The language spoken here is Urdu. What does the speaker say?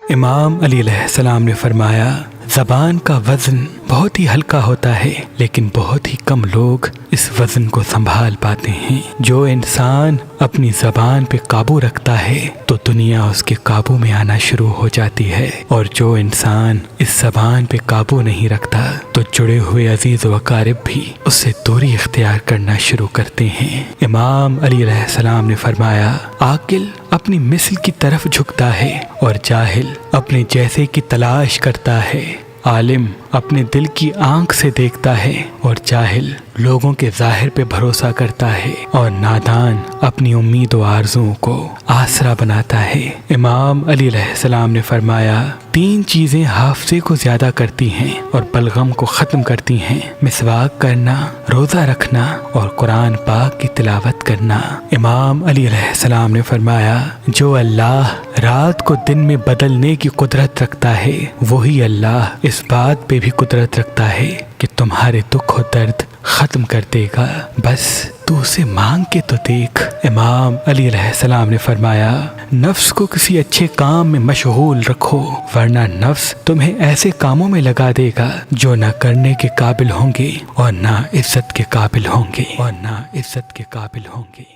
امام علی علیہ السلام نے فرمایا، زبان کا وزن بہت ہی ہلکا ہوتا ہے، لیکن بہت ہی کم لوگ اس وزن کو سنبھال پاتے ہیں۔ جو انسان اپنی زبان پہ قابو رکھتا ہے تو دنیا اس کے قابو میں آنا شروع ہو جاتی ہے، اور جو انسان اس زبان پہ قابو نہیں رکھتا تو جڑے ہوئے عزیز و اقارب بھی اس سے دوری اختیار کرنا شروع کرتے ہیں۔ امام علی علیہ السلام نے فرمایا، عاقل اپنی مثل کی طرف جھکتا ہے اور جاہل اپنے جیسے کی تلاش کرتا ہے۔ عالم اپنے دل کی آنکھ سے دیکھتا ہے اور جاہل لوگوں کے ظاہر پہ بھروسہ کرتا ہے، اور نادان اپنی امید و آرزوؤں کو آسرا بناتا ہے۔ امام علی علیہ السلام نے فرمایا، 3 چیزیں حافظے کو زیادہ کرتی ہیں اور بلغم کو ختم کرتی ہیں: مسواک کرنا، روزہ رکھنا اور قرآن پاک کی تلاوت کرنا۔ امام علی علیہ السلام نے فرمایا، جو اللہ رات کو دن میں بدلنے کی قدرت رکھتا ہے، وہی اللہ اس بات پہ بھی قدرت رکھتا ہے کہ تمہارے دکھ و درد ختم کر دے گا، بس تو اسے مانگ کے تو دیکھ۔ امام علی علیہ السلام نے فرمایا، نفس کو کسی اچھے کام میں مشغول رکھو، ورنہ نفس تمہیں ایسے کاموں میں لگا دے گا جو نہ کرنے کے قابل ہوں گے اور نہ عزت کے قابل ہوں گے۔